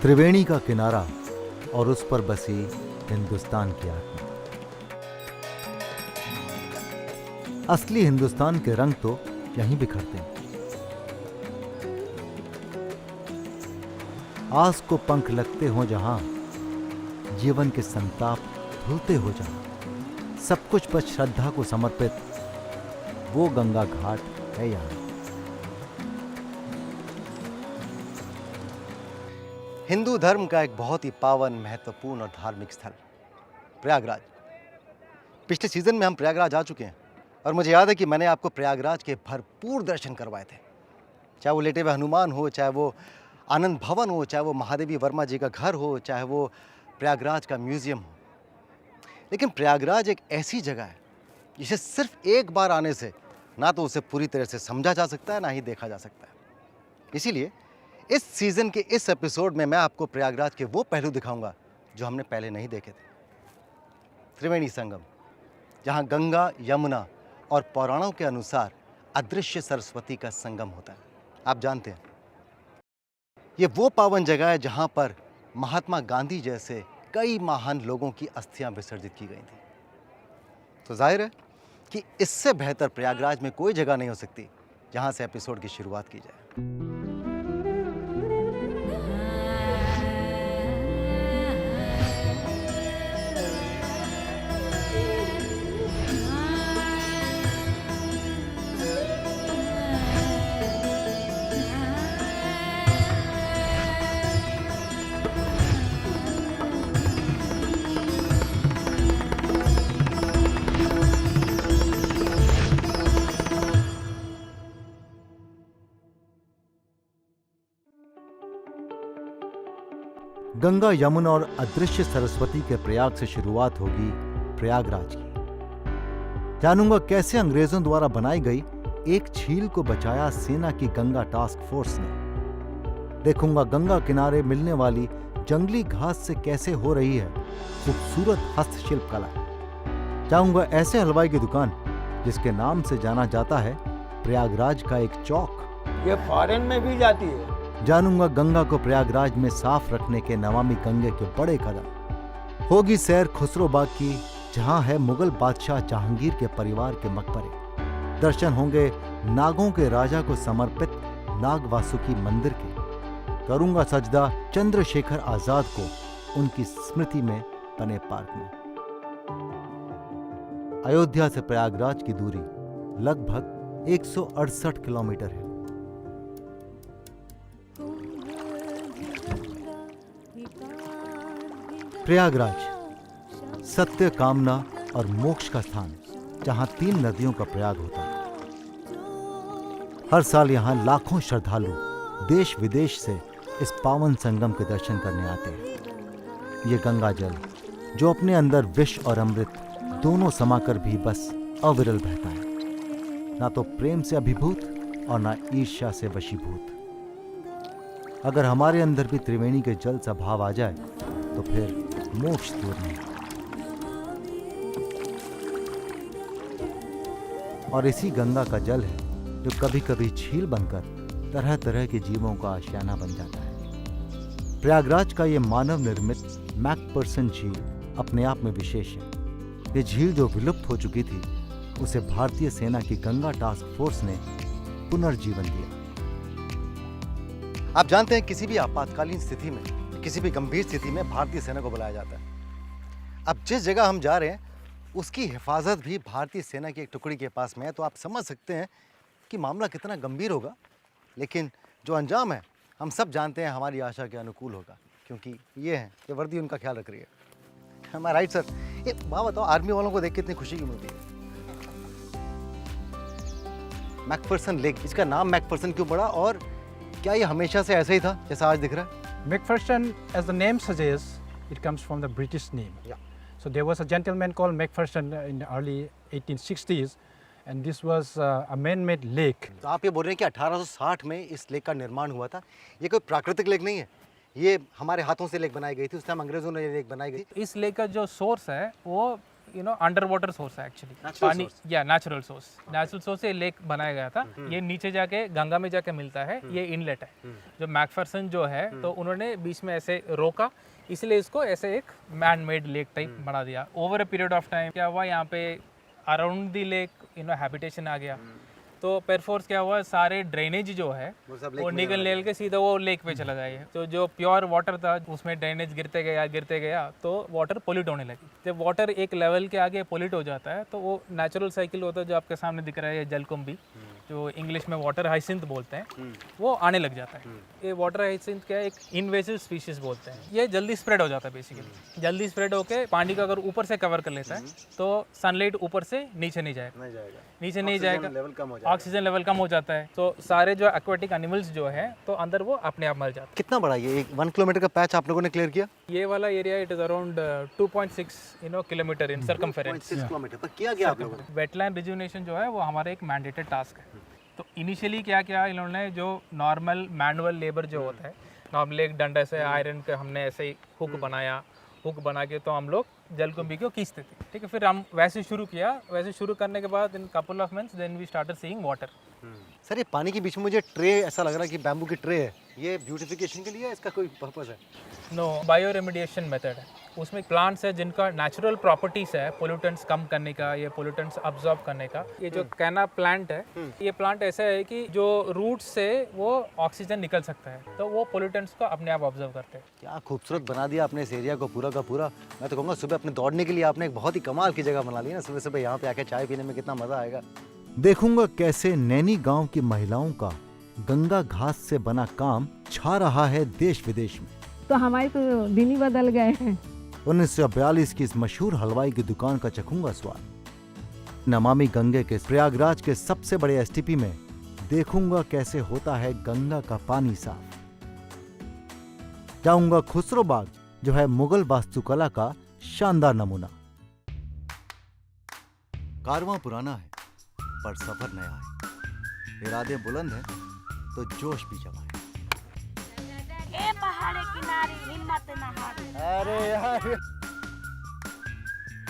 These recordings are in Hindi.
त्रिवेणी का किनारा और उस पर बसी हिंदुस्तान की आत्मा। असली हिंदुस्तान के रंग तो यहीं बिखरते हैं। आस को पंख लगते हो जहां, जीवन के संताप धुलते हो जहां, सब कुछ बस श्रद्धा को समर्पित, वो गंगा घाट है यहां। हिंदू धर्म का एक बहुत ही पावन, महत्वपूर्ण और धार्मिक स्थल प्रयागराज। पिछले सीजन में हम प्रयागराज आ चुके हैं और मुझे याद है कि मैंने आपको प्रयागराज के भरपूर दर्शन करवाए थे। चाहे वो लेटे हुए हनुमान हो, चाहे वो आनंद भवन हो, चाहे वो महादेवी वर्मा जी का घर हो, चाहे वो प्रयागराज का म्यूजियम हो। लेकिन प्रयागराज एक ऐसी जगह है जिसे सिर्फ एक बार आने से ना तो उसे पूरी तरह से समझा जा सकता है, ना ही देखा जा सकता है। इसीलिए इस सीजन के इस एपिसोड में मैं आपको प्रयागराज के वो पहलू दिखाऊंगा जो हमने पहले नहीं देखे थे। त्रिवेणी संगम, जहां गंगा, यमुना और पुराणों के अनुसार अदृश्य सरस्वती का संगम होता है। आप जानते हैं, ये वो पावन जगह है जहां पर महात्मा गांधी जैसे कई महान लोगों की अस्थियां विसर्जित की गई थी। तो जाहिर है कि इससे बेहतर प्रयागराज में कोई जगह नहीं हो सकती जहां से एपिसोड की शुरुआत की जाए। गंगा, यमुना और अदृश्य सरस्वती के प्रयाग से शुरुआत होगी प्रयागराज की। जानूंगा कैसे अंग्रेजों द्वारा बनाई गई एक झील को बचाया सेना की गंगा टास्क फोर्स ने। देखूंगा गंगा किनारे मिलने वाली जंगली घास से कैसे हो रही है खूबसूरत हस्तशिल्प कला। जाऊंगा ऐसे हलवाई की दुकान जिसके नाम से जाना जाता है प्रयागराज का एक चौक। ये फॉरेन में भी जाती है। जानूंगा गंगा को प्रयागराज में साफ रखने के नमामि गंगे के बड़े कदम। होगी सैर खुसरो बाग की, जहां है मुगल बादशाह जहांगीर के परिवार के मकबरे। दर्शन होंगे नागों के राजा को समर्पित नाग वासुकी मंदिर के। करूंगा सजदा चंद्रशेखर आजाद को उनकी स्मृति में बने पार्क में। अयोध्या से प्रयागराज की दूरी लगभग 168 किलोमीटर है। प्रयागराज सत्य, कामना और मोक्ष का स्थान, जहां 3 नदियों का प्रयाग होता है। हर साल यहां लाखों श्रद्धालु देश विदेश से इस पावन संगम के दर्शन करने आते हैं। ये गंगा जल जो अपने अंदर विष और अमृत दोनों समाकर भी बस अविरल बहता है, ना तो प्रेम से अभिभूत और ना ईर्ष्या से वशीभूत। अगर हमारे अंदर भी त्रिवेणी के जल सा भाव आ जाए तो फिर मोक्ष दूर नहीं। और इसी गंगा का जल है जो कभी कभी झील बनकर तरह तरह के जीवों का आशियाना बन जाता है। प्रयागराज का यह मानव निर्मित मैकफर्सन झील अपने आप में विशेष है। ये झील जो विलुप्त हो चुकी थी, उसे भारतीय सेना की गंगा टास्क फोर्स ने पुनर्जीवन दिया। आप जानते हैं, किसी भी आपातकालीन स्थिति में, किसी भी गंभीर स्थिति में भारतीय सेना को बुलाया जाता है। अब जिस जगह हम जा रहे हैं उसकी हिफाजत भी भारतीय सेना की एक टुकड़ी के पास में है, तो आप समझ सकते हैं कि मामला कितना गंभीर होगा। लेकिन जो अंजाम है हम सब जानते हैं हमारी आशा के अनुकूल होगा, क्योंकि ये वर्दी उनका ख्याल रख रही है। हमारा राइट सर। ये बात बताओ, आर्मी वालों को देख के इतनी खुशी क्यों मिलती है? मैकफर्सन लेक, इसका नाम मैकफर्सन क्यों पड़ा और क्या ये हमेशा से ऐसा ही था जैसा आज दिख रहा है? McPherson, as the name suggests, it comes from the British name. Yeah. So there was a gentleman called McPherson in the early 1860s, and this was a man-made lake. तो आप ये बोल रहे हैं कि 1860 में इस लेक का निर्माण हुआ था। ये कोई प्राकृतिक लेक नहीं है, ये हमारे हाथों से लेक बनाई गई थी। उस टाइम अंग्रेजों ने ये लेक बनाई गई। इस लेक का जो सोर्स है वो अंडर वाटर सोर्स है एक्चुअली, पानी या नेचुरल सोर्स से लेक बनाया गया था। ये नीचे जाके गंगा में जाके मिलता है, ये इनलेट है। जो मैकफरसन जो है तो उन्होंने बीच में ऐसे रोका, इसलिए इसको ऐसे एक मैन मेड लेक टाइप बना दिया। Over a period of time क्या हुआ, यहाँ पे अराउंड द लेक हैबिटेशन आ गया, तो पेरफोर्स क्या हुआ, सारे ड्रेनेज जो है वो निकल के सीधा वो लेक पे चला गया। तो जो प्योर वाटर था उसमें ड्रेनेज गिरते गया तो वाटर पोल्यूट होने लगी। जब वाटर एक लेवल के आगे पोल्यूट हो जाता है तो वो नेचुरल साइकिल होता है जो आपके सामने दिख रहा है, जलकुंभी जो इंग्लिश में वाटर हाइसिंथ बोलते हैं, वो आने लग जाता है। ये वाटर हाइसिंथ क्या है, एक इन्वेसिव स्पीशीज बोलते हैं। ये जल्दी स्प्रेड हो जाता है, बेसिकली जल्दी स्प्रेड होके पानी का अगर ऊपर से कवर कर लेता है तो सनलाइट ऊपर से नीचे नहीं जाएगा, ऑक्सीजन लेवल कम हो जाता है, तो सारे जो एक्वाटिक एनिमल्स जो है तो अंदर वो अपने आप मर जाते हैं। कितना बड़ा ये 1 किलोमीटर का पैच आप लोगों ने क्लियर किया? ये वाला area it is around 2.6 kilometre in circumference. 6 kilometre पर किया गया आप लोगों ने? वेटलैंड रिजुविनेशन जो है वो हमारा एक मैंडेटेड टास्क है। तो इनिशियली क्या किया इन्होंने, जो नॉर्मल मैनुअल लेबर जो होता है, नॉर्मली एक डंडे से आयरन का हमने ऐसे ही हुक बना के तो हम लोग जलकुंभी को खींचते थे, ठीक है। फिर हम वैसे शुरू किया, वैसे शुरू करने के बाद in couple of months then we started seeing water. Sir ये पानी के बीच में मुझे ट्रे ऐसा लग रहा है कि बैम्बू की ट्रे है, ये ब्यूटिफिकेशन के लिए है, इसका कोई पर्पस है? नो, बायो रेमिडिएशन मेथड है। उसमें प्लांट्स है जिनका नेचुरल प्रॉपर्टीज है पोल्यूटेंट्स कम करने का, ये पोल्यूटेंट्स अब्जॉर्ब करने का। ये जो कैना प्लांट है, ये प्लांट ऐसा है कि जो रूट से वो ऑक्सीजन निकल सकता है, तो वो पोल्यूटेंट्स को अपने आप ऑब्जर्व करते हैं। क्या खूबसूरत बना दिया आपने इस एरिया को पूरा का पूरा। मैं तो कहूँगा सुबह अपने दौड़ने के लिए आपने एक बहुत ही कमाल की जगह बना ली ना, सुबह यहाँ पे आके चाय पीने में कितना मजा आएगा। देखूंगा कैसे नैनी गांव की महिलाओं का गंगा घास से बना काम छा रहा है देश विदेश में। तो हमारे तो दिन ही बदल गए हैं। 1942 की इस मशहूर हलवाई की दुकान का चखूंगा स्वाद। नमामि गंगे के प्रयागराज के सबसे बड़े एसटीपी में देखूंगा कैसे होता है गंगा का पानी साफ। जाऊंगा खुसरो बाग जो है मुगल वास्तुकला का शानदार नमूना। कारवां पुराना है पर सफर नया है, इरादे बुलंद हैं तो जोश भी जमा है। ए पहाड़े किनारे हिम्मत न हारे। अरे यार,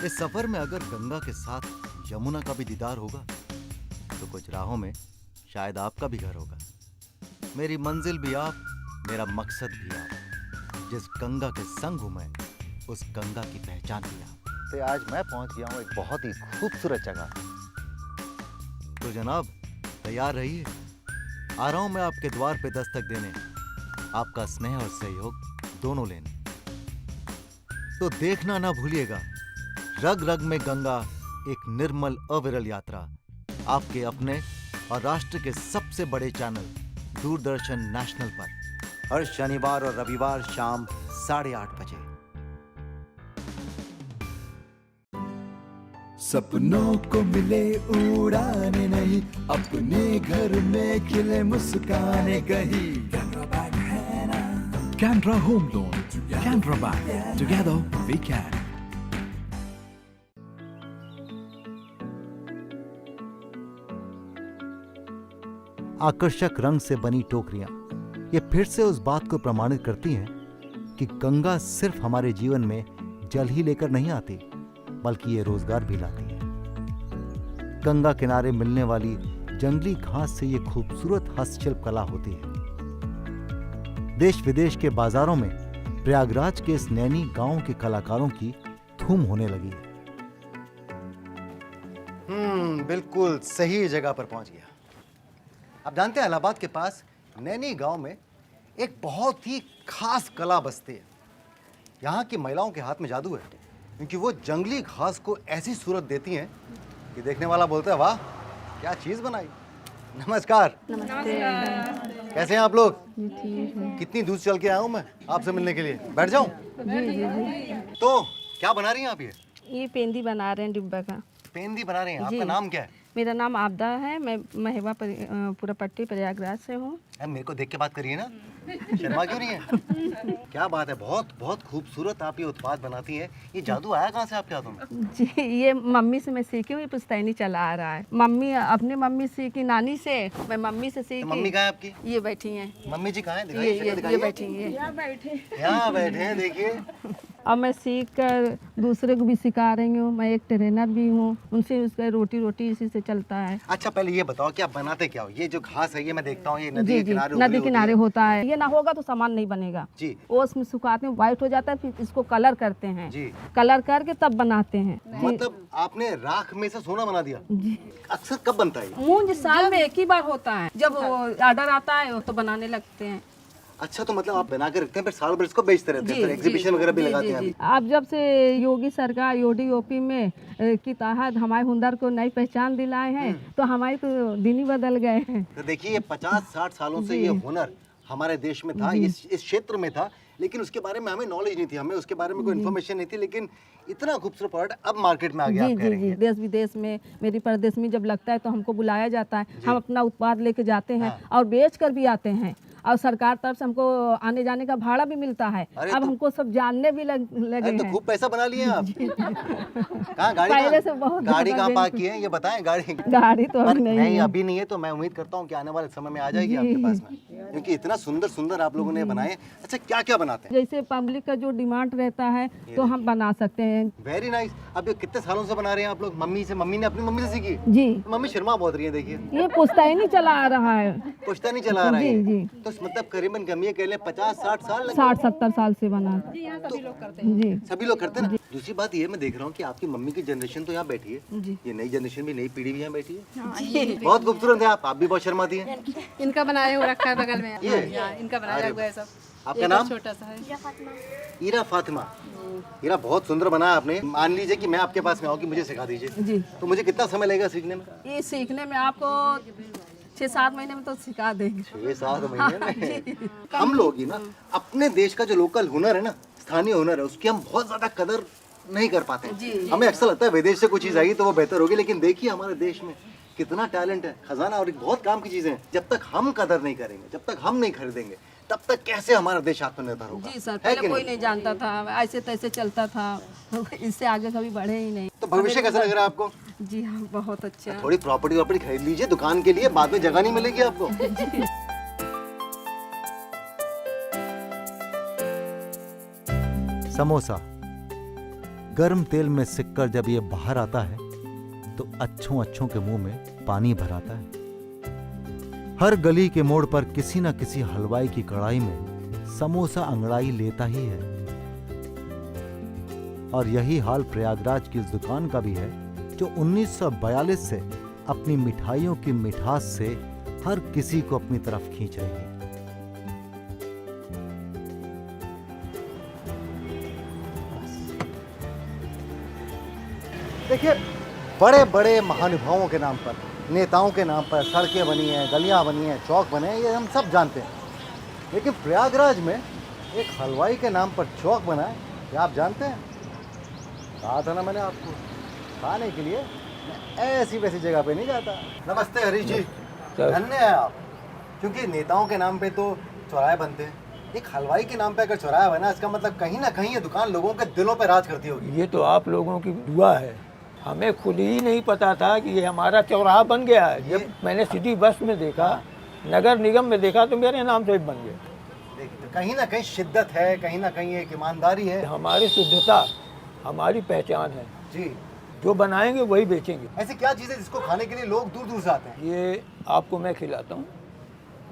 इस सफर में अगर गंगा के साथ यमुना का भी दीदार होगा तो कुछ राहों में शायद आपका भी घर होगा। मेरी मंजिल भी आप, मेरा मकसद भी आप। जिस गंगा के संग हूं मैं, उस गंगा की पहचान भी आप। तो आज मैं पहुंच गया हूँ एक बहुत ही खूबसूरत जगह। तो जनाब तैयार रहिए, आ रहा हूं मैं आपके द्वार पे दस्तक देने, आपका स्नेह और सहयोग दोनों लेने। तो देखना ना भूलिएगा, रग रग में गंगा, एक निर्मल अविरल यात्रा आपके अपने और राष्ट्र के सबसे बड़े चैनल दूरदर्शन नेशनल पर हर शनिवार और रविवार शाम 8:30 बजे। सपनों को मिले उड़ाने नहीं, अपने घर में खिले मुस्काने कहीं। Canara Home Loan, Canara Bank, together we can. आकर्षक रंग से बनी टोकरियां ये फिर से उस बात को प्रमाणित करती हैं कि गंगा सिर्फ हमारे जीवन में जल ही लेकर नहीं आती, बल्कि ये रोजगार भी लाती है। गंगा किनारे मिलने वाली जंगली घास से ये खूबसूरत हस्तशिल्प कला होती है। देश विदेश के बाजारों में प्रयागराज के इस नैनी गांव के कलाकारों की धूम होने लगी है। बिल्कुल सही जगह पर पहुंच गया। आप जानते हैं इलाहाबाद के पास नैनी गांव में एक बहुत ही खास कला बसती है। यहाँ की महिलाओं के हाथ में जादू है, क्योंकि वो जंगली घास को ऐसी सूरत देती हैं कि देखने वाला बोलता है वाह क्या चीज बनाई। नमस्कार। नमस्ते। कैसे हैं आप लोग? ठीक है। कितनी दूर चल के आया हूँ मैं आपसे मिलने के लिए, बैठ जाऊं? जी। तो क्या बना रही हैं आप? ये पेंदी बना रहे हैं डिब्बा का। पेंदी बना रही हैं। जी। आपका नाम क्या है? मेरा नाम आपदा है, मैं महवा पूरा पट्टी प्रयागराज से हूँ। मेरे को देख के बात करिए ना, शर्मा क्यों नहीं है? क्या बात है, बहुत बहुत खूबसूरत आप ये उत्पाद बनाती हैं। ये जादू आया कहाँ से आपके हाथों में? जी ये मम्मी से मैं सीखी हूँ, ये पुश्तैनी चला आ रहा है। मम्मी अपनी मम्मी सीखी, नानी से, मैं मम्मी से सीखी। तो मम्मी कहाँ है आपकी? ये बैठी हैं। मम्मी जी कहाँ हैं? ये दिखाइए, शक्ल ये दिखाइए। बैठी हैं। यहाँ बैठे हैं, देखिए। अब मैं सीख कर दूसरे को भी सिखा रही हूँ। मैं एक ट्रेनर भी हूँ, उनसे उसका रोटी इसी से चलता है। अच्छा पहले ये बताओ कि आप बनाते क्या हो? ये जो घास है ये मैं देखता हूँ ये नदी जी के जी किनारे नदी उगली होती किनारे है। होता है। ये ना होगा तो सामान नहीं बनेगा। जी वो उसमें सुखाते हैं, व्हाइट हो जाता है, फिर इसको कलर करते हैं। जी। कलर करके तब बनाते हैं। मतलब आपने राख में से सोना बना दिया? जी अक्सर कब बनता है ये? मूंज साल में एक ही बार होता है, जब ऑर्डर आता है तो बनाने लगते हैं। अच्छा तो मतलब आप बना के रखते हैं फिर साल भर इसको बेचते रहते हैं, फिर एग्जीबिशन वगैरह भी लगाते हैं अभी? अब जब से योगी सरकार योडी में की तहत हमारे हुनर को नई पहचान दिलाए हैं तो हमारे तो दिन ही बदल गए हैं। तो देखिए ये 50-60 सालों से ये हुनर हमारे देश में था, इस क्षेत्र में था, लेकिन उसके बारे में हमें नॉलेज नहीं थी, हमें उसके बारे में कोई इन्फॉर्मेशन नहीं थी, लेकिन इतना खूबसूरत प्रोडक्ट अब मार्केट में आ गया। जी आप कह जी रही जी हैं। देश विदेश में, मेरी प्रदेश में जब लगता है तो हमको बुलाया जाता है, हम अपना उत्पाद लेके जाते हैं और बेच कर भी आते हैं, और सरकार तरफ से हमको आने जाने का भाड़ा भी मिलता है। अरे अब तो- हमको सब जानने भी लगे अरे तो हैं। खूब पैसा बना लिए आप। कहाँ गाड़ी पहले से कहाँ? बहुत गाड़ी ज्यादा कहाँ पार्क की है ये बताएं? गाड़ी गाड़ी तो पर अभी नहीं नहीं है। अभी नहीं है, तो मैं उम्मीद करता हूँ कि आने वाले समय में आ जाएगी आपके पास में, क्योंकि इतना सुंदर सुंदर आप लोगों ने बनाए। अच्छा क्या क्या बनाते हैं? जैसे पब्लिक का जो डिमांड रहता है तो हम बना सकते हैं। Very nice. अब ये कितने सालों से बना रहे हैं आप लोग? मम्मी ने अपनी मम्मी से सीखी? जी मम्मी शर्मा बहुत रही है, देखिए ये पुश्तैनी चला आ रहा है, पुश्ता नहीं चला रहा है। जी, जी। तो मतलब करीबन कम ये कह लें 50-60 साल लगे। 60-70 साल से बना। जी सभी लोग करते हैं ना। दूसरी बात ये मैं देख रहा हूँ कि आपकी मम्मी की जनरेशन तो यहाँ बैठी है, जी। ये नई जनरेशन भी, नई पीढ़ी भी यहाँ बैठी है। बहुत खूबसूरत है आप भी बहुत शर्माती हैं। इनका बनाया हुआ रखा है बगल में। ये? हाँ, इनका बनाया हुआ है सब। आपका नाम? छोटा सा है। ईरा फातिमा। ईरा बहुत सुंदर बनाया आपने। मान लीजिए कि मैं आपके पास में आऊँ कि मुझे सिखा दीजिए, जी तो मुझे कितना समय लगेगा सीखने में? ये सीखने में आपको 6-7 महीने में तो सिखा देंगे। 6-7 महीने में? हम लोग ही ना अपने देश का जो लोकल हुनर है ना, स्थानीय हुनर है, उसकी हम बहुत ज्यादा कदर नहीं कर पाते। हमें अक्सर लगता है विदेश से कोई चीज आई तो वो बेहतर होगी, लेकिन देखिए हमारे देश में कितना टैलेंट है, खजाना और बहुत काम की चीजें हैं। जब तक हम कदर नहीं करेंगे, जब तक हम नहीं खरीदेंगे, तब तक कैसे हमारा देश आत्मनिर्भर होगा? जी सर, है पहले कि कोई नहीं? नहीं जानता था, ऐसे तैसे चलता था, इससे आगे कभी बढ़े ही नहीं। तो भविष्य कैसा लग रहा है आपको? जी हाँ बहुत अच्छा। थोड़ी प्रॉपर्टी खरीद लीजिए दुकान के लिए, बाद में जगह नहीं मिलेगी आपको। समोसा गर्म तेल में सिककर जब ये बाहर आता है तो अच्छों के मुंह में पानी भर आता है। हर गली के मोड़ पर किसी न किसी हलवाई की कढ़ाई में समोसा अंगड़ाई लेता ही है, और यही हाल प्रयागराज की इस दुकान का भी है जो 1942 से अपनी मिठाइयों की मिठास से हर किसी को अपनी तरफ खींच रही है। देखिए बड़े बड़े महानुभावों के नाम पर, नेताओं के नाम पर सड़कें बनी हैं, गलियां बनी हैं, चौक बने हैं, ये हम सब जानते हैं, लेकिन प्रयागराज में एक हलवाई के नाम पर चौक बना है, क्या आप जानते हैं? कहा था ना मैंने आपको, खाने के लिए मैं ऐसी वैसी जगह पे नहीं जाता। नमस्ते हरीश जी, धन्य है आप, क्योंकि नेताओं के नाम पे तो चौराहे बनते हैं, एक हलवाई के नाम पे अगर चौराहा बना, इसका मतलब कहीं ना कहीं ये दुकान लोगों के दिलों पे राज करती होगी। ये तो आप लोगों की दुआ है, हमें खुद ही नहीं पता था कि ये हमारा चौराहा बन गया है। जब मैंने सिटी बस में देखा, नगर निगम में देखा, तो मेरे नाम से बन गया। देखिए कहीं ना कहीं शिद्दत है, कहीं ना कहीं एक ईमानदारी है। हमारी शुद्धता हमारी पहचान है, जी, जो बनाएंगे वही बेचेंगे। ऐसी क्या चीज़ है जिसको खाने के लिए लोग दूर दूर से आते हैं? ये आपको मैं खिलाता हूँ,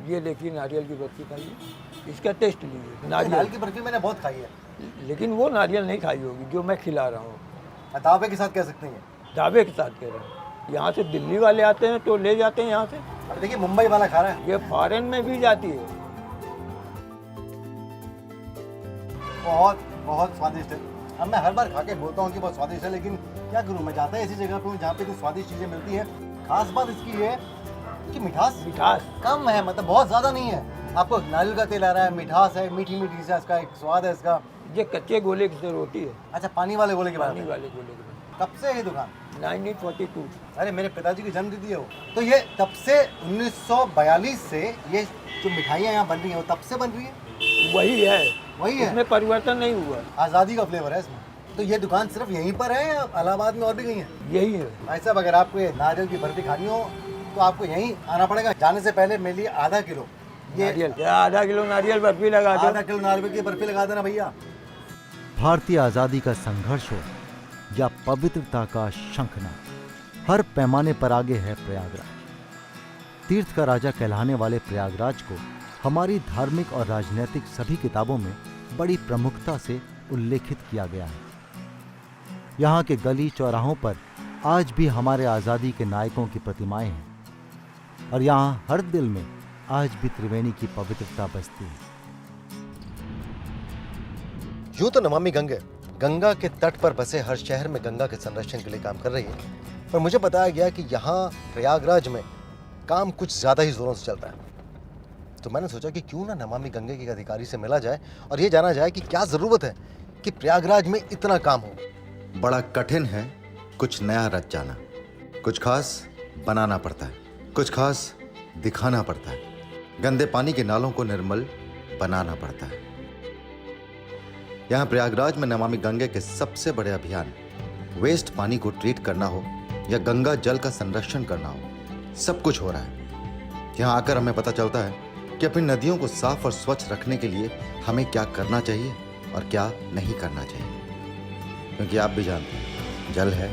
ये देखिए नारियल की बर्फी खाइए, इसका टेस्ट लीजिए। नारियल की बर्फी मैंने बहुत खाई है, लेकिन वो नारियल नहीं खाई होगी जो मैं खिला रहा हूँ। दावे के साथ कह सकते हैं। दावे के साथ कह रहे हैं। यहाँ से दिल्ली वाले आते हैं तो ले जाते हैं यहाँ से। अब देखिए मुंबई वाला खा रहा है, ये फॉरेन में भी जाती है। बहुत बहुत स्वादिष्ट है। अब मैं हर बार खा के बोलता हूँ कि बहुत स्वादिष्ट है, लेकिन क्या करूँ, मैं जाता है ऐसी जगह पे हूँ जहाँ पे तो स्वादिष्ट चीज़ें मिलती है। खास बात इसकी ये है कि मिठास कम है, मतलब बहुत ज़्यादा नहीं है। आपको नारियल का तेल आ रहा है, मिठास है, मीठी मीठी सा इसका एक स्वाद है इसका। ये कच्चे गोले की से रोटी है, अच्छा, पानी वाले गोले के बारे पानी में। वाले गोले की। कब से है ये दुकान? 1942। अरे मेरे पिताजी की जन्म तिथि है वो। तो ये तब से 1942 से ये जो मिठाइयाँ यहाँ बन रही हैं वो तब से बन रही हैं? वही है, वही है? इसमें परिवर्तन नहीं हुआ। आज़ादी का फ्लेवर है इसमें। तो ये दुकान सिर्फ यहीं पर है या इलाहाबाद में और भी कहीं है? यही है। भाई साहब, अगर आपको ये नारियल की बर्फी खानी हो तो आपको यहीं आना पड़ेगा। जाने से पहले मेरे लिए आधा किलो नारियल, या आधा किलो नारियल बर्फी लगा दो। आधा किलो नारियल की बर्फी लगा देना भैया। भारतीय आज़ादी का संघर्ष हो या पवित्रता का शंखनाद, हर पैमाने पर आगे है प्रयागराज। तीर्थ का राजा कहलाने वाले प्रयागराज को हमारी धार्मिक और राजनीतिक सभी किताबों में बड़ी प्रमुखता से उल्लेखित किया गया है। यहाँ के गली चौराहों पर आज भी हमारे आज़ादी के नायकों की प्रतिमाएं हैं और यहाँ हर दिल में आज भी त्रिवेणी की पवित्रता बसती है। यूं तो नमामि गंगा के तट पर बसे हर शहर में गंगा के संरक्षण के लिए काम कर रही है, पर मुझे बताया गया कि यहाँ प्रयागराज में काम कुछ ज़्यादा ही ज़ोरों से चल रहा है। तो मैंने सोचा कि क्यों ना नमामि गंगे के अधिकारी से मिला जाए और ये जाना जाए कि क्या ज़रूरत है कि प्रयागराज में इतना काम हो। बड़ा कठिन है कुछ नया रच जाना, कुछ खास बनाना पड़ता है, कुछ खास दिखाना पड़ता है, गंदे पानी के नालों को निर्मल बनाना पड़ता है। यहाँ प्रयागराज में नमामि गंगे के सबसे बड़े अभियान वेस्ट पानी को ट्रीट करना हो या गंगा जल का संरक्षण करना हो, सब कुछ हो रहा है। यहाँ आकर हमें पता चलता है कि अपनी नदियों को साफ और स्वच्छ रखने के लिए हमें क्या करना चाहिए और क्या नहीं करना चाहिए, क्योंकि आप भी जानते हैं जल है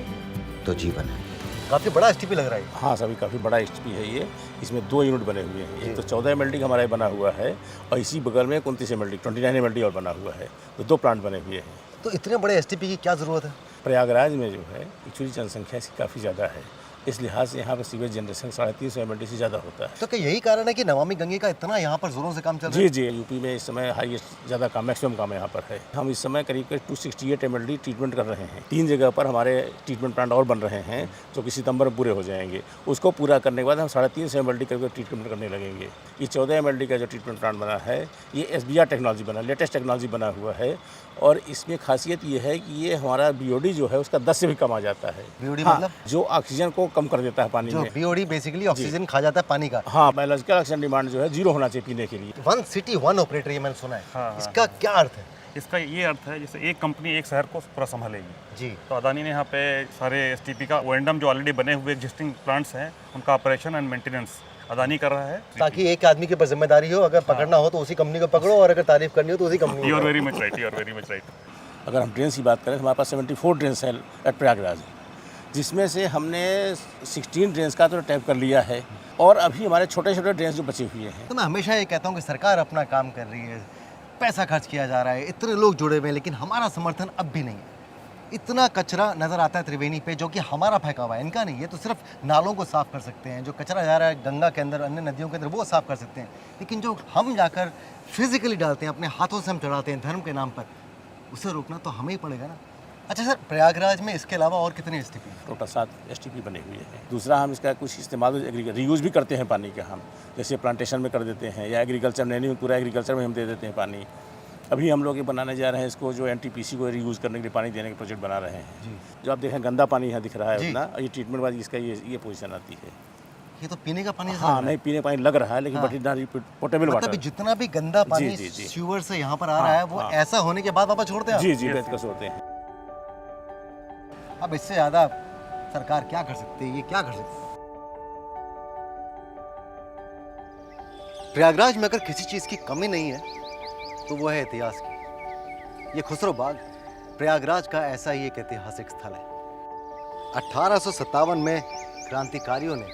तो जीवन है। काफ़ी बड़ा एसटीपी लग रहा है। हाँ, सभी काफ़ी बड़ा एसटीपी है ये। इसमें 2 यूनिट बने हुए हैं। एक तो 14 एमएलडी का हमारा बना हुआ है और इसी बगल में 29 एमएलडी 29 एमएलडी और बना हुआ है। तो 2 प्लांट बने हुए हैं। तो इतने बड़े एसटीपी की क्या ज़रूरत है? प्रयागराज में जो है एक्चुअली जनसंख्या इसकी काफ़ी ज़्यादा है, इस लिहाज से यहाँ पर सीवेज जनरेशन 350 एमएलडी से ज़्यादा होता है। तो क्या यही कारण है कि नमामि गंगे का इतना यहाँ पर जोरों से काम चल रहा है? जी, यूपी में इस समय हाईएस्ट ज़्यादा काम, मैक्सिमम काम यहाँ पर है। हम इस समय करीब 268 एमएलडी ट्रीटमेंट कर रहे हैं। 3 जगह पर हमारे ट्रीटमेंट प्लांट और बन रहे हैं जो कि सितंबर में पूरे हो जाएंगे। उसको पूरा करने के बाद हम 350 एमएलडी करके ट्रीटमेंट करने लगेंगे। ये 14 एमएलडी का जो ट्रीटमेंट प्लांट बना है ये SBR टेक्नोलॉजी बना, लेटेस्ट टेक्नोलॉजी बना हुआ है और इसमें खासियत ये है कि ये हमारा BOD जो है उसका 10 से भी कम आ जाता है। BOD हाँ, मतलब? जो ऑक्सीजन को कम कर देता है पानी जो में। BOD बेसिकली ऑक्सीजन खा जाता है पानी का। हाँ, बायोलॉजिकल ऑक्सीजन डिमांड जो है 0 होना चाहिए पीने के लिए। 1 सिटी 1 ऑपरेटर, ये मैंने सुना है। हाँ, इसका क्या अर्थ है? इसका ये अर्थ है जैसे एक कंपनी एक शहर को पूरा संभालेगी। जी। तो अदानी ने यहाँ पे सारे STP का O&M जो ऑलरेडी बने हुए एग्जिस्टिंग प्लांट्स हैं उनका ऑपरेशन एंड मेंटेनेंस अदानी कर रहा है, ताकि एक आदमी के ऊपर जिम्मेदारी हो, अगर पकड़ना हो तो उसी कंपनी को पकड़ो और अगर तारीफ करनी हो तो उसी कंपनी को। You are very much right. अगर हम ड्रेन्स की बात करें तो हमारे पास 74 ड्रेन्स हैं एट प्रयागराज, जिसमें से हमने 16 ड्रेन्स का तो टैप कर लिया है और अभी हमारे छोटे छोटे ड्रेन्स जो बचे हुए हैं। तो मैं हमेशा ये कहता हूँ कि सरकार अपना काम कर रही है, पैसा खर्च किया जा रहा है, इतने लोग जुड़े हुए हैं, लेकिन हमारा समर्थन अब भी नहीं है। इतना कचरा नज़र आता है त्रिवेणी पे जो कि हमारा फेंका हुआ है, इनका नहीं है। तो सिर्फ नालों को साफ़ कर सकते हैं, जो कचरा जा रहा है गंगा के अंदर, अन्य नदियों के अंदर, वो साफ़ कर सकते हैं, लेकिन जो हम जाकर फिजिकली डालते हैं, अपने हाथों से हम चढ़ाते हैं धर्म के नाम पर, उसे रोकना तो हमें ही पड़ेगा ना। अच्छा सर, प्रयागराज में इसके अलावा और कितने STP? टोटल 7 STP बने हुए हैं। दूसरा, हम इसका कुछ इस्तेमाल रीयूज़ भी करते हैं पानी का, हम जैसे प्लांटेशन में कर देते हैं या एग्रीकल्चर में, पूरा एग्रीकल्चर में हम दे देते हैं पानी। अभी हम लोग ये बनाने जा रहे हैं इसको, जो NTPC को रीयूज़ करने के लिए पानी देने के प्रोजेक्ट बना रहे हैं जी। जो आप देखें गंदा पानी यहाँ दिख रहा है उतना, ये ट्रीटमेंट बाद इसका ये पोजीशन आती है। ये तो पीने का पानी? हाँ, नहीं पीने पानी लग रहा है, लेकिन पोर्टेबल वाटर। मतलब जितना भी गंदा पानी सीवर से यहाँ पर आ रहा है वो ऐसा होने के बाद वापस छोड़ते हैं? जी, बेहतर छोड़ते हैं। अब इससे ज़्यादा सरकार क्या कर सकती है, ये क्या कर सकती है? प्रयागराज में अगर किसी चीज़ की कमी नहीं है तो वो है इतिहास की। ये खुसरो बाग प्रयागराज का ऐसा ही एक ऐतिहासिक स्थल है। 1857 में क्रांतिकारियों ने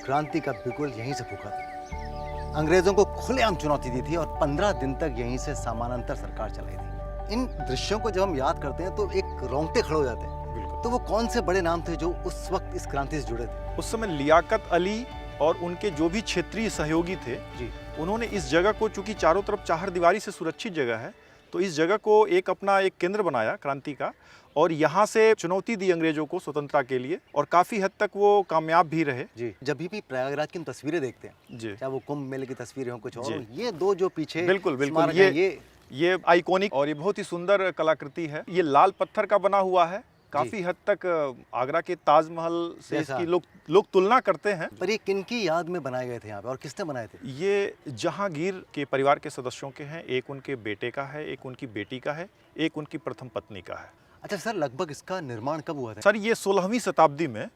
क्रांति का बिगुल यहीं से फूंका था। अंग्रेजों को खुलेआम चुनौती दी थी और 15 दिन तक यहीं से समानांतर सरकार चलाई थी। इन दृश्यों को जब हम याद करते हैं तो एक रोंगटे खड़े हो जाते हैं। तो वो कौन से बड़े नाम थे जो उस वक्त इस क्रांति से जुड़े थे? उस समय लियाकत अली और उनके जो भी क्षेत्रीय सहयोगी थे जी, उन्होंने इस जगह को, चूंकि चारों तरफ चारदीवारी से सुरक्षित जगह है, तो इस जगह को अपना एक केंद्र बनाया क्रांति का और यहाँ से चुनौती दी अंग्रेजों को स्वतंत्रता के लिए और काफ़ी हद तक वो कामयाब भी रहे जी। जब भी प्रयागराज की तस्वीरें देखते हैं जी, चाहे वो कुंभ मेले की तस्वीरें हो कुछ और, ये दो जो पीछे बिल्कुल ये आइकॉनिक और ये बहुत ही सुंदर कलाकृति है। ये लाल पत्थर का बना हुआ है काफ़ी हद तक आगरा के ताजमहल से जैसा। इसकी लोग तुलना करते हैं। पर ये किनकी याद में बनाए गए थे यहाँ पे और किसने बनाए थे? ये जहांगीर के परिवार के सदस्यों के हैं, एक उनके बेटे का है, एक उनकी बेटी का है, एक उनकी प्रथम पत्नी का है। अच्छा सर, लगभग इसका निर्माण कब हुआ था? सर ये 16वीं शताब्दी में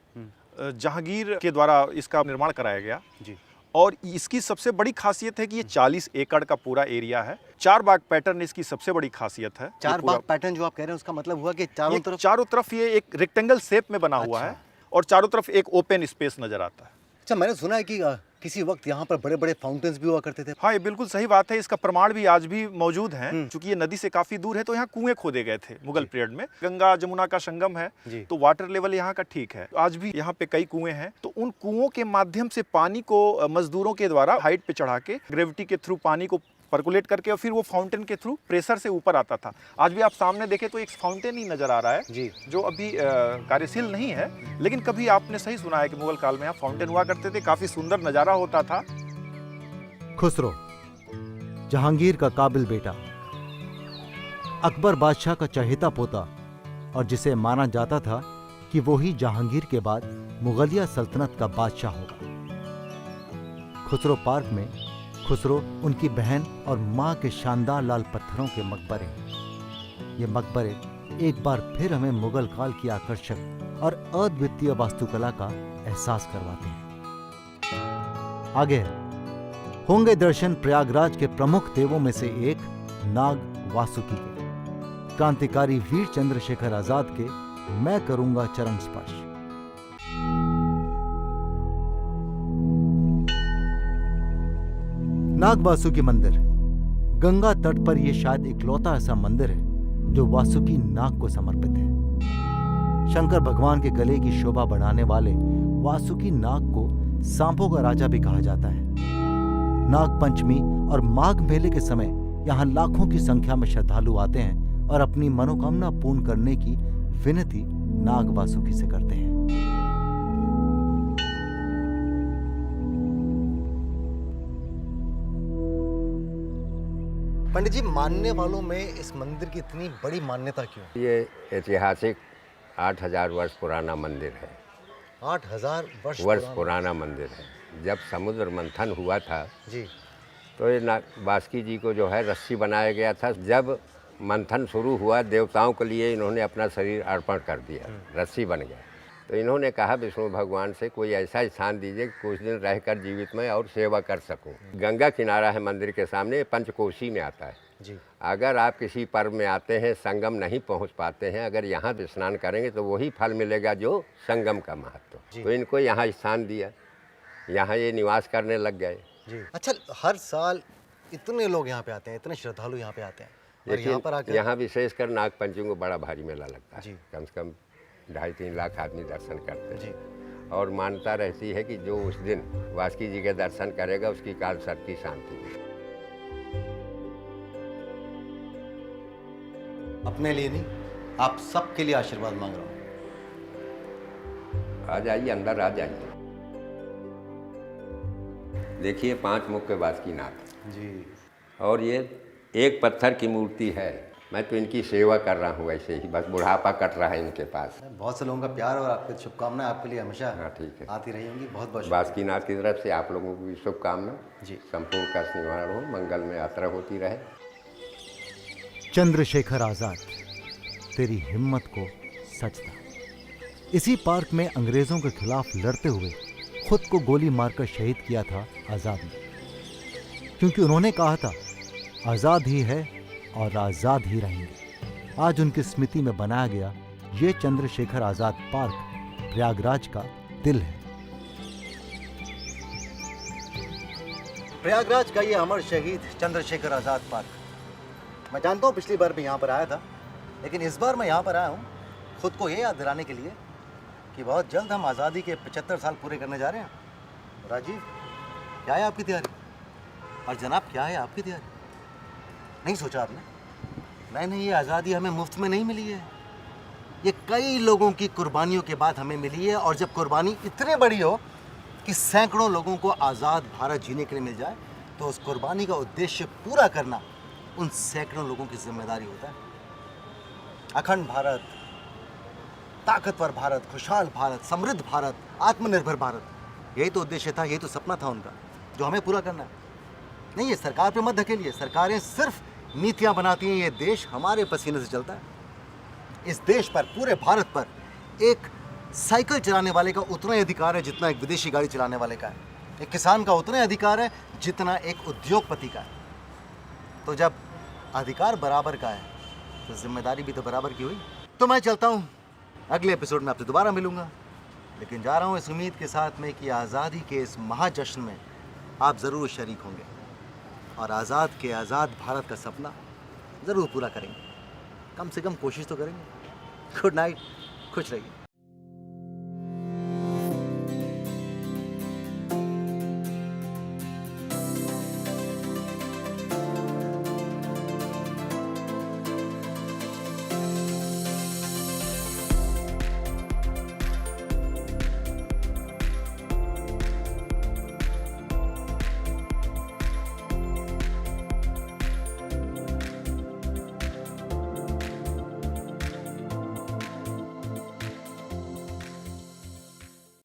जहांगीर के द्वारा इसका निर्माण कराया गया जी। और इसकी सबसे बड़ी खासियत है कि ये 40 एकड़ का पूरा एरिया है। 4 बाग पैटर्न इसकी सबसे बड़ी खासियत है। 4 बाग पैटर्न जो आप कह रहे हैं उसका मतलब हुआ कि चारों तरफ ये एक रेक्टेंगल शेप में बना हुआ है और चारों तरफ एक ओपन स्पेस नजर आता है। अच्छा, मैंने सुना है कि किसी वक्त यहाँ पर बड़े बड़े फाउंटेन्स भी हुआ करते थे। हाँ, ये बिल्कुल सही बात है। इसका प्रमाण भी आज भी मौजूद है। चूंकि ये नदी से काफी दूर है तो यहाँ कुएं खोदे गए थे मुगल पीरियड में। गंगा जमुना का संगम है तो वाटर लेवल यहाँ का ठीक है। आज भी यहाँ पे कई कुएं हैं, तो उन कुओं के माध्यम से पानी को मजदूरों के द्वारा हाइट पे चढ़ा के ग्रेविटी के थ्रू पानी को पर्कुलेट करके और फिर वो फाउंटेन के थ्रू प्रेशर से ऊपर आता था। आज भी आप सामने देखें तो एक फाउंटेन ही नजर आ रहा है जी, जो अभी कार्यशील नहीं है, लेकिन कभी आपने सही सुना है कि मुगल काल में यहाँ फाउंटेन हुआ करते थे। काफी सुंदर नजारा होता था। खुसरो, जहांगीर का काबिल बेटा, अकबर बादशाह का चहेता पोता और जिसे माना जाता था कि वो ही जहांगीर के बाद मुगलिया सल्तनत का बादशाह होगा। खुसरो पार्क में खुसरो, उनकी बहन और मां के शानदार लाल पत्थरों के मकबरे हैं। ये मकबरे एक बार फिर हमें मुगल काल की आकर्षक और अद्वितीय वास्तुकला का एहसास करवाते हैं। आगे होंगे दर्शन प्रयागराज के प्रमुख देवों में से एक नाग वासुकी के, क्रांतिकारी वीर चंद्रशेखर आजाद के मैं करूंगा चरण स्पर्श। नाग वासुकी मंदिर गंगा तट पर यह शायद इकलौता ऐसा मंदिर है जो वासुकी नाग को समर्पित है। शंकर भगवान के गले की शोभा बढ़ाने वाले वासुकी नाग को सांपों का राजा भी कहा जाता है। नाग पंचमी और माघ मेले के समय यहाँ लाखों की संख्या में श्रद्धालु आते हैं और अपनी मनोकामना पूर्ण करने की विनती नाग वासुकी से करते हैं। पंडित जी, मानने वालों में इस मंदिर की इतनी बड़ी मान्यता क्यों? ये ऐतिहासिक 8000 वर्ष पुराना मंदिर है। 8000 वर्ष पुराना मंदिर है। जब समुद्र मंथन हुआ था जी, तो ये वासुकी जी को जो है रस्सी बनाया गया था। जब मंथन शुरू हुआ, देवताओं के लिए इन्होंने अपना शरीर अर्पण कर दिया, रस्सी बन गया। तो इन्होंने कहा विष्णु भगवान से कोई ऐसा स्थान दीजिए कि कुछ दिन रहकर जीवित में और सेवा कर सकूं। गंगा किनारा है मंदिर के सामने, पंचकोशी में आता है जी। अगर आप किसी पर्व में आते हैं, संगम नहीं पहुंच पाते हैं, अगर यहाँ स्नान करेंगे तो वही फल मिलेगा जो संगम का महत्व। तो इनको यहाँ स्थान दिया, यहाँ ये निवास करने लग गए जी। अच्छा, हर साल इतने लोग यहाँ पे आते हैं, इतने श्रद्धालु यहाँ पे आते हैं और यहाँ पर आकर यहाँ विशेषकर नाग पंचमी को बड़ा भारी मेला लगता है। कम से कम 2.5-3 लाख आदमी दर्शन करते हैं और मान्यता रहती है कि जो उस दिन वासुकी जी के दर्शन करेगा उसकी काल सर्प की शांति। अपने लिए नहीं, आप सबके लिए आशीर्वाद मांग रहा हूँ। आ जाइए, अंदर आ जाइए। देखिए 5 मुख के वासुकीनाथ जी, और ये एक पत्थर की मूर्ति है। मैं तो इनकी सेवा कर रहा हूँ वैसे ही, बस बुढ़ापा कट रहा है इनके पास। बहुत से लोगों का प्यार और आपकी शुभकामनाएं आपके लिए हमेशा ठीक है आती रहेंगी। बहुत बहुत वासुकीनाथ की तरफ से आप लोगों की शुभकामना जी। संपूर्ण कष्ट निवारण हो, मंगल में यात्रा होती रहे। चंद्रशेखर आजाद, तेरी हिम्मत को सच था। इसी पार्क में अंग्रेजों के खिलाफ लड़ते हुए खुद को गोली मारकर शहीद किया था आजाद ने, क्योंकि उन्होंने कहा था आजाद ही है और आजाद ही रहेंगे। आज उनकी स्मृति में बनाया गया ये चंद्रशेखर आजाद पार्क प्रयागराज का दिल है। प्रयागराज का ये अमर शहीद चंद्रशेखर आजाद पार्क। मैं जानता हूँ पिछली बार भी यहाँ पर आया था, लेकिन इस बार मैं यहाँ पर आया हूँ खुद को ये याद दिलाने के लिए कि बहुत जल्द हम आज़ादी के 75 साल पूरे करने जा रहे हैं। राजीव, क्या है आपकी तैयारी? और जनाब, क्या है आपकी तैयारी? नहीं सोचा आपने? नहीं, ये आज़ादी हमें मुफ्त में नहीं मिली है। ये कई लोगों की कुर्बानियों के बाद हमें मिली है, और जब कुर्बानी इतनी बड़ी हो कि सैकड़ों लोगों को आज़ाद भारत जीने के लिए मिल जाए, तो उस कुर्बानी का उद्देश्य पूरा करना उन सैकड़ों लोगों की जिम्मेदारी होता है। अखंड भारत, ताकतवर भारत, खुशहाल भारत, समृद्ध भारत, आत्मनिर्भर भारत। यही तो उद्देश्य था, यही तो सपना था उनका, जो हमें पूरा करना है। नहीं, ये सरकार पे मत धकेलिए। सरकारें सिर्फ नीतियां बनाती हैं, ये देश हमारे पसीने से चलता है। इस देश पर, पूरे भारत पर एक साइकिल चलाने वाले का उतना ही अधिकार है जितना एक विदेशी गाड़ी चलाने वाले का है। एक किसान का उतना ही अधिकार है जितना एक उद्योगपति का है। तो जब अधिकार बराबर का है तो जिम्मेदारी भी तो बराबर की हुई। तो मैं चलता हूँ, अगले एपिसोड में आपसे दोबारा मिलूंगा, लेकिन जा रहा हूँ इस उम्मीद के साथ में कि आज़ादी के इस महाजश्न में आप ज़रूर शरीक होंगे और आज़ाद के आज़ाद भारत का सपना ज़रूर पूरा करेंगे। कम से कम कोशिश तो करेंगे। गुड नाइट, खुश रहिए।